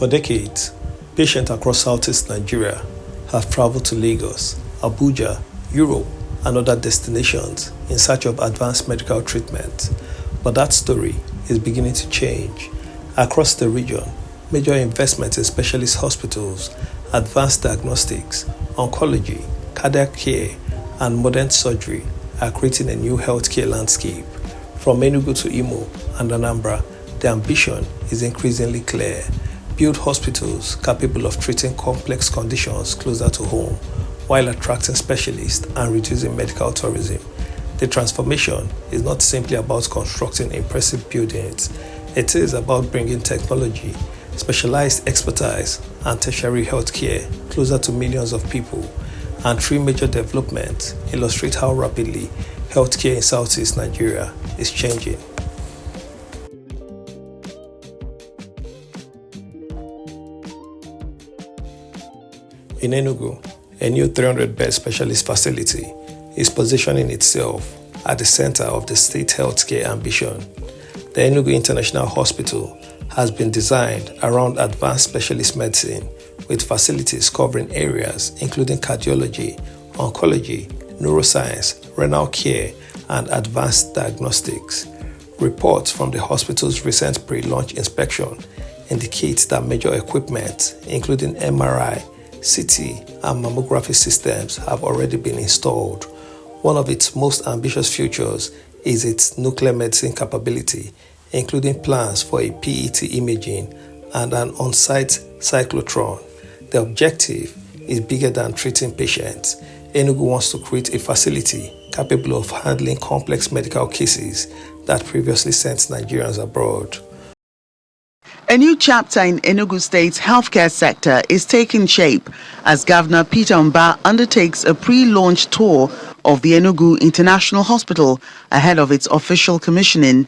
For decades, patients across Southeast Nigeria have traveled to Lagos, Abuja, Europe, and other destinations in search of advanced medical treatment. But that story is beginning to change. Across the region, major investments in specialist hospitals, advanced diagnostics, oncology, cardiac care, and modern surgery are creating a new healthcare landscape. From Enugu to Imo and Anambra, the ambition is increasingly clear. Build hospitals capable of treating complex conditions closer to home, while attracting specialists and reducing medical tourism. The transformation is not simply about constructing impressive buildings. It is about bringing technology, specialized expertise, and tertiary healthcare closer to millions of people. And three major developments illustrate how rapidly healthcare in Southeast Nigeria is changing. In Enugu, a new 300-bed specialist facility is positioning itself at the center of the state healthcare ambition. The Enugu International Hospital has been designed around advanced specialist medicine, with facilities covering areas including cardiology, oncology, neuroscience, renal care, and advanced diagnostics. Reports from the hospital's recent pre-launch inspection indicate that major equipment, including MRI, CT, and mammography systems have already been installed. One of its most ambitious features is its nuclear medicine capability, including plans for a PET imaging and an on-site cyclotron. The objective is bigger than treating patients. Enugu wants to create a facility capable of handling complex medical cases that previously sent Nigerians abroad. A new chapter in Enugu State's healthcare sector is taking shape as Governor Peter Mba undertakes a pre-launch tour of the Enugu International Hospital ahead of its official commissioning.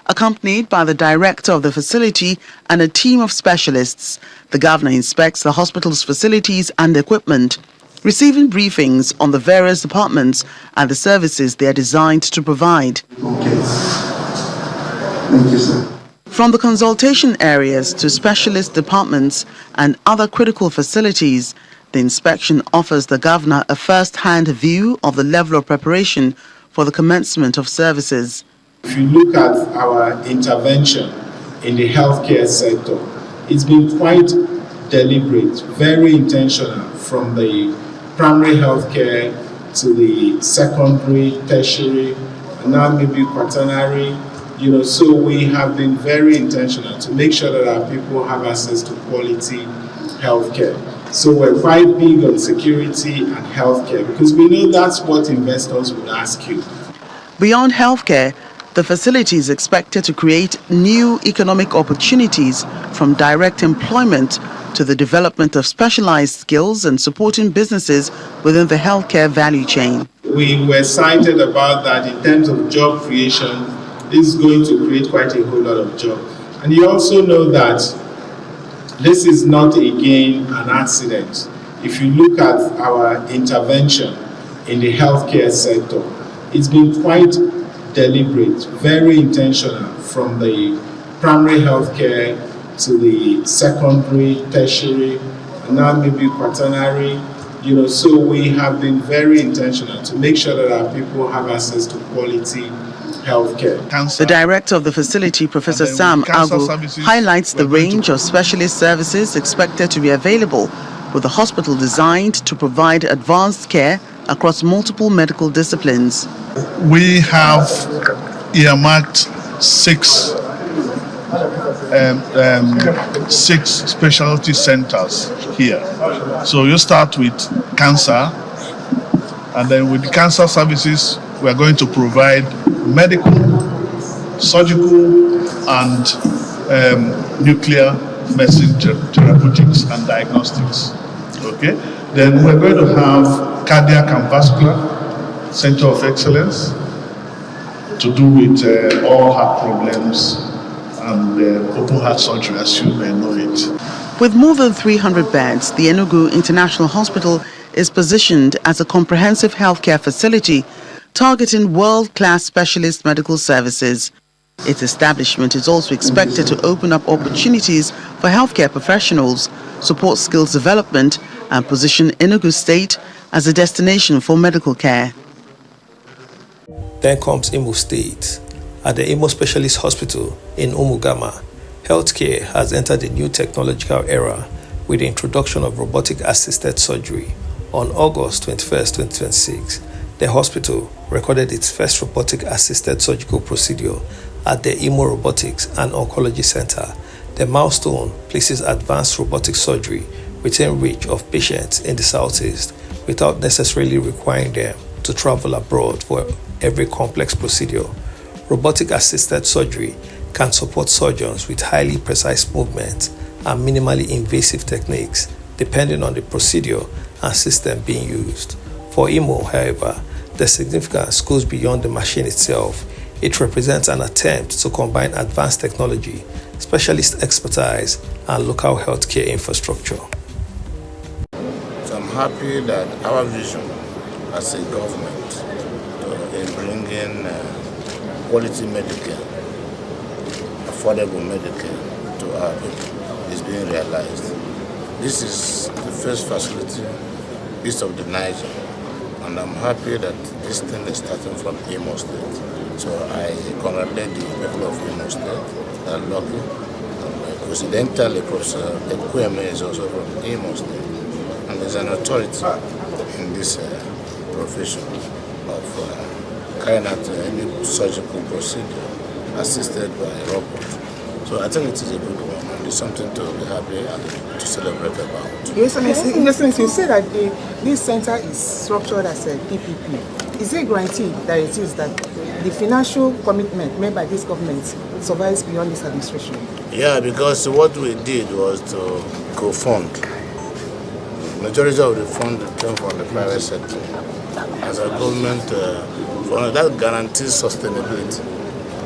Accompanied by the director of the facility and a team of specialists, the governor inspects the hospital's facilities and equipment, receiving briefings on the various departments and the services they are designed to provide. Okay. Thank you, sir. From the consultation areas to specialist departments and other critical facilities, the inspection offers the governor a first-hand view of the level of preparation for the commencement of services. If you look at our intervention in the healthcare sector, it's been quite deliberate, very intentional, from the primary healthcare to the secondary, tertiary, and now maybe quaternary. So we have been very intentional to make sure that our people have access to quality healthcare. So we're quite big on security and healthcare because we know that's what investors would ask you. Beyond healthcare, the facility is expected to create new economic opportunities, from direct employment to the development of specialized skills and supporting businesses within the healthcare value chain. We were excited about that in terms of job creation. This is going to create quite a whole lot of jobs. And you also know that this is not again an accident. If you look at our intervention in the healthcare sector, it's been quite deliberate, very intentional, from the primary healthcare to the secondary, tertiary, and now maybe quaternary. So we have been very intentional to make sure that our people have access to quality healthcare. The director of the facility, Professor Sam Agu, highlights the range of specialist services expected to be available, with the hospital designed to provide advanced care across multiple medical disciplines. We have earmarked six specialty centers here. So you start with cancer, and then with the cancer services, we are going to provide medical, surgical, and nuclear medicine therapeutics and diagnostics. Okay? Then we're going to have cardiac and vascular center of excellence to do with all heart problems and open heart surgery, as you may know it. With more than 300 beds, the Enugu International Hospital is positioned as a comprehensive healthcare facility targeting world-class specialist medical services. Its establishment is also expected to open up opportunities for healthcare professionals, support skills development, and position Enugu State as a destination for medical care. Then comes Imo State. At the Imo Specialist Hospital in Umugama, healthcare has entered a new technological era with the introduction of robotic-assisted surgery. On August 21, 2026, the hospital recorded its first robotic-assisted surgical procedure at the Imo Robotics and Oncology Center. The milestone places advanced robotic surgery within reach of patients in the southeast without necessarily requiring them to travel abroad for every complex procedure. Robotic-assisted surgery can support surgeons with highly precise movements and minimally invasive techniques depending on the procedure and system being used. For Imo, however, the significance goes beyond the machine itself. It represents an attempt to combine advanced technology, specialist expertise, and local healthcare infrastructure. So I'm happy that our vision as a government in bringing quality Medicare, affordable Medicare to our people is being realized. This is the first facility east of the Niger, and I'm happy that this thing is starting from Imo State. So I congratulate the people of Imo State. They are lucky. Coincidentally, Professor Azikiwe is also from Imo State, and there's an authority in this profession of carrying out any surgical procedure assisted by a robot. So I think it is a good one, and it's something to be happy and to celebrate about. Yes, Excellency, you said that this center is structured as a PPP. Is it guaranteed that it is that the financial commitment made by this government survives beyond this administration? Yeah, because what we did was to co-fund. The majority of the fund came from the private sector. As a government, that guarantees sustainability,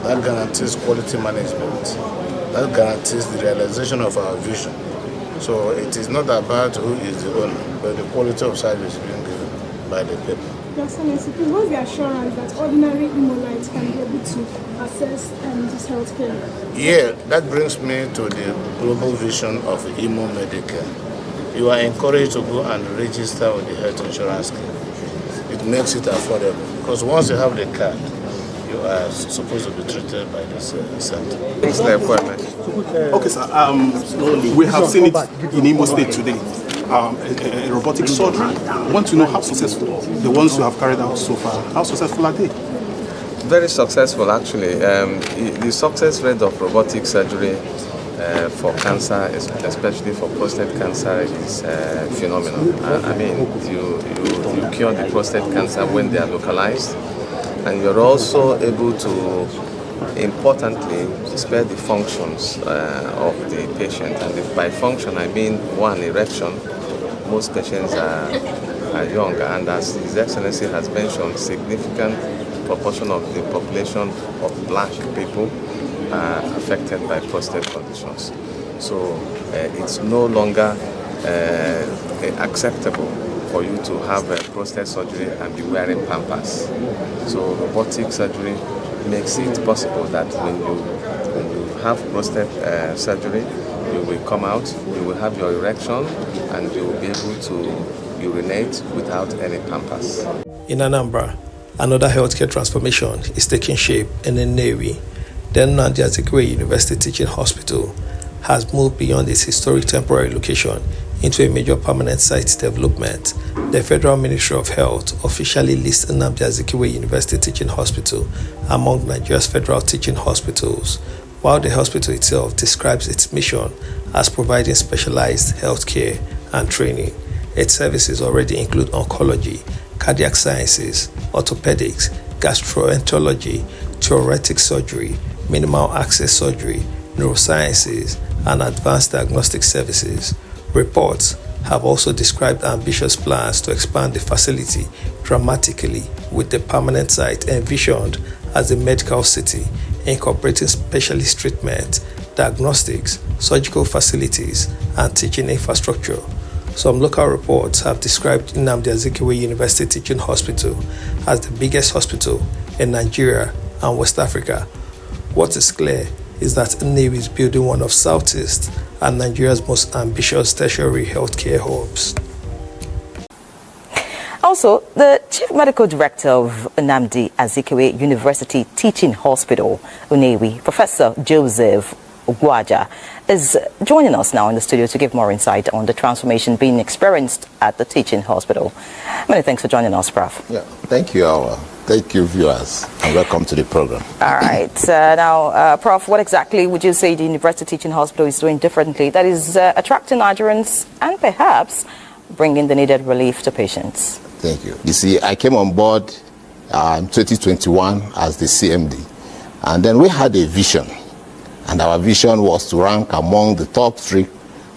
that guarantees quality management, that guarantees the realization of our vision. So it is not about who is the owner, but the quality of service being given by the people. Yes, Azikiwe, what's the assurance that ordinary Imolites can be able to access this healthcare? Yeah, that brings me to the global vision of Imo Medicare. You are encouraged to go and register with the health insurance scheme. It makes it affordable because once you have the card, you are supposed to be treated by this center. What's the appointment? Okay, sir. We have seen it in Imo State today. A robotic surgery. I want to know how successful the ones you have carried out so far. How successful are they? Very successful, actually. The success rate of robotic surgery for cancer, especially for prostate cancer, is phenomenal. I mean, you cure the prostate cancer when they are localized, and you're also able to, importantly, spare the functions of the patient. And by function, I mean, one, erection. Most patients are young, and as His Excellency has mentioned, significant proportion of the population of black people are affected by prostate conditions. So it's no longer acceptable for you to have a prostate surgery and be wearing Pampers. So robotic surgery makes it possible that when you have prostate surgery, you will come out, you will have your erection, and you will be able to urinate without any Pampers. In Anambra, another healthcare transformation is taking shape in Nnewi. The Nnamdi Azikiwe University Teaching Hospital has moved beyond its historic temporary location into a major permanent site development. The Federal Ministry of Health officially lists Nnamdi Azikiwe University Teaching Hospital among Nigeria's federal teaching hospitals, while the hospital itself describes its mission as providing specialized healthcare and training. Its services already include oncology, cardiac sciences, orthopedics, gastroenterology, thoracic surgery, minimal access surgery, neurosciences, and advanced diagnostic services. Reports have also described ambitious plans to expand the facility dramatically, with the permanent site envisioned as a medical city, incorporating specialist treatment, diagnostics, surgical facilities, and teaching infrastructure. Some local reports have described Nnamdi Azikiwe University Teaching Hospital as the biggest hospital in Nigeria and West Africa. What is clear is that Nnewi is building one of Southeast and Nigeria's most ambitious tertiary healthcare hubs. Also, the Chief Medical Director of Nnamdi Azikiwe University Teaching Hospital, Nnewi, Professor Joseph Ogwaja, is joining us now in the studio to give more insight on the transformation being experienced at the teaching hospital. Many thanks for joining us, Prof. Yeah, thank you, thank you, viewers, and welcome to the program. All right. Now, Prof, what exactly would you say the University Teaching Hospital is doing differently that is attracting Nigerians and perhaps bringing the needed relief to patients? Thank you. You see, I came on board in 2021 as the CMD, and then we had a vision, and our vision was to rank among the top 3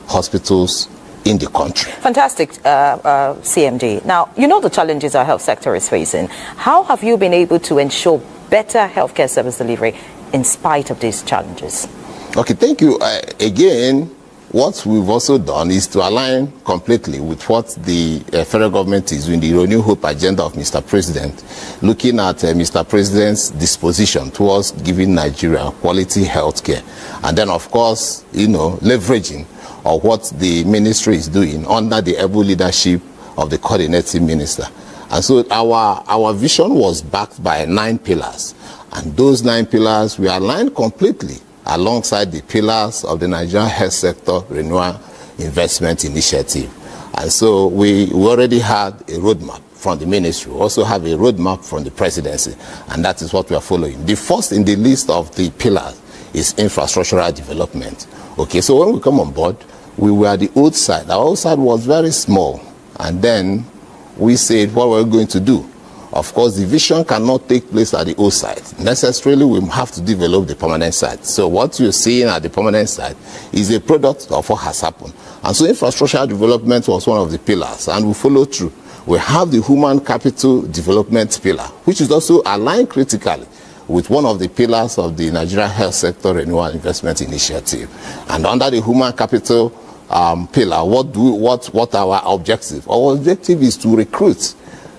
hospitals in the country. Fantastic, CMD. Now, you know the challenges our health sector is facing. How have you been able to ensure better healthcare service delivery in spite of these challenges? Okay, thank you. Again, what we've also done is to align completely with what the federal government is doing, the Renew Hope agenda of Mr. President, looking at Mr. President's disposition towards giving Nigeria quality health care. And then, of course, leveraging of what the ministry is doing under the able leadership of the coordinating minister. And so our vision was backed by 9 pillars. And those 9 pillars we aligned completely alongside the pillars of the Nigerian health sector renewal investment initiative. And so we already had a roadmap from the ministry. We also have a roadmap from the presidency, and that is what we are following. The first in the list of the pillars is infrastructural development. Okay, so when we come on board, we were at the old side. Our old side was very small, and then we said what we're going to do. Of course, the vision cannot take place at the old site. Necessarily, we have to develop the permanent site. So what you're seeing at the permanent site is a product of what has happened. And so infrastructure development was one of the pillars, and we follow through. We have the human capital development pillar, which is also aligned critically with one of the pillars of the Nigerian health sector renewal investment initiative. And under the human capital pillar, what our objective? Our objective is to recruit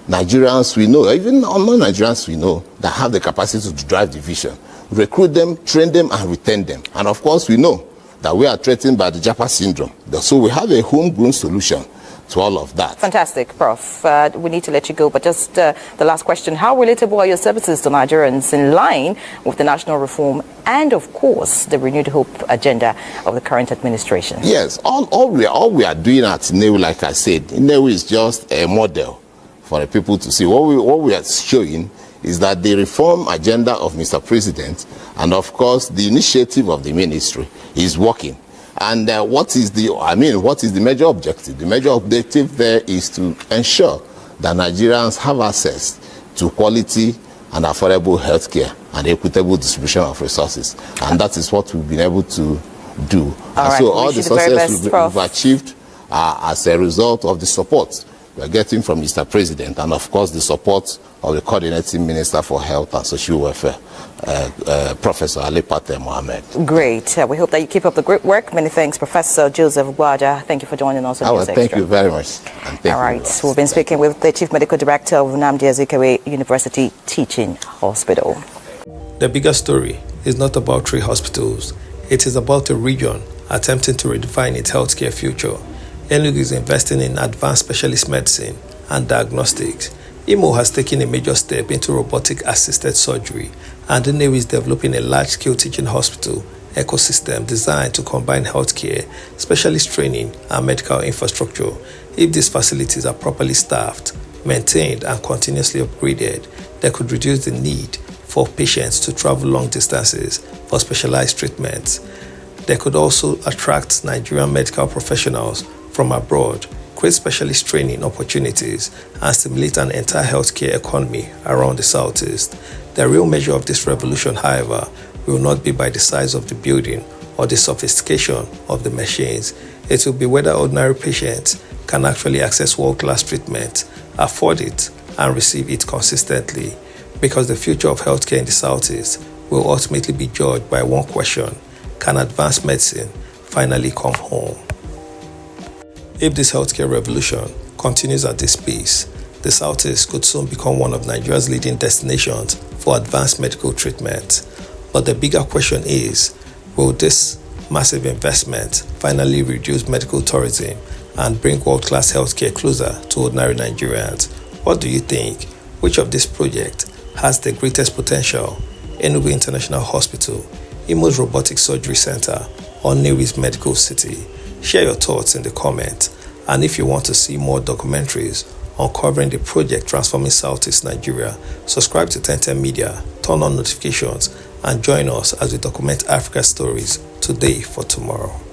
Nigerians we know, even non-Nigerians we know, that have the capacity to drive the vision. Recruit them, train them, and retain them. And of course, we know that we are threatened by the Japa syndrome. So we have a homegrown solution to all of that. Fantastic, Prof. We need to let you go, but just the last question. How relatable are your services to Nigerians in line with the national reform and, of course, the renewed hope agenda of the current administration? Yes, all we are doing at Nnewi, like I said, Nnewi is just a model for the people to see. What we are showing is that the reform agenda of Mr. President and, of course, the initiative of the ministry is working. And what is the major objective? The major objective there is to ensure that Nigerians have access to quality and affordable health care and equitable distribution of resources. And that is what we've been able to do. So all the success we've achieved as a result of the support we're getting from Mr. President and, of course, the support of the Coordinating Minister for Health and Social Welfare, Professor Ali Pate Mohammed. Great. We hope that you keep up the great work. Many thanks, Professor Joseph Ogwaja. Thank you for joining us on this Thank you very much. All right. We've been speaking with the Chief Medical Director of Nnamdi Azikiwe University Teaching Hospital. The bigger story is not about 3 hospitals. It is about a region attempting to redefine its healthcare future. Enugu is investing in advanced specialist medicine and diagnostics. Imo has taken a major step into robotic-assisted surgery, and Nnewi is developing a large-scale teaching hospital ecosystem designed to combine healthcare, specialist training, and medical infrastructure. If these facilities are properly staffed, maintained, and continuously upgraded, they could reduce the need for patients to travel long distances for specialized treatments. They could also attract Nigerian medical professionals from abroad, create specialist training opportunities, and stimulate an entire healthcare economy around the Southeast. The real measure of this revolution, however, will not be by the size of the building or the sophistication of the machines. It will be whether ordinary patients can actually access world-class treatment, afford it, and receive it consistently. Because the future of healthcare in the Southeast will ultimately be judged by one question: can advanced medicine finally come home? If this healthcare revolution continues at this pace, the Southeast could soon become one of Nigeria's leading destinations for advanced medical treatment. But the bigger question is, will this massive investment finally reduce medical tourism and bring world-class healthcare closer to ordinary Nigerians? What do you think? Which of these projects has the greatest potential? Enugu International Hospital, Imo's Robotic Surgery Center, or Nnewi's Medical City? Share your thoughts in the comments. And if you want to see more documentaries uncovering the project transforming Southeast Nigeria, subscribe to 1010 Media, turn on notifications, and join us as we document Africa's stories today for tomorrow.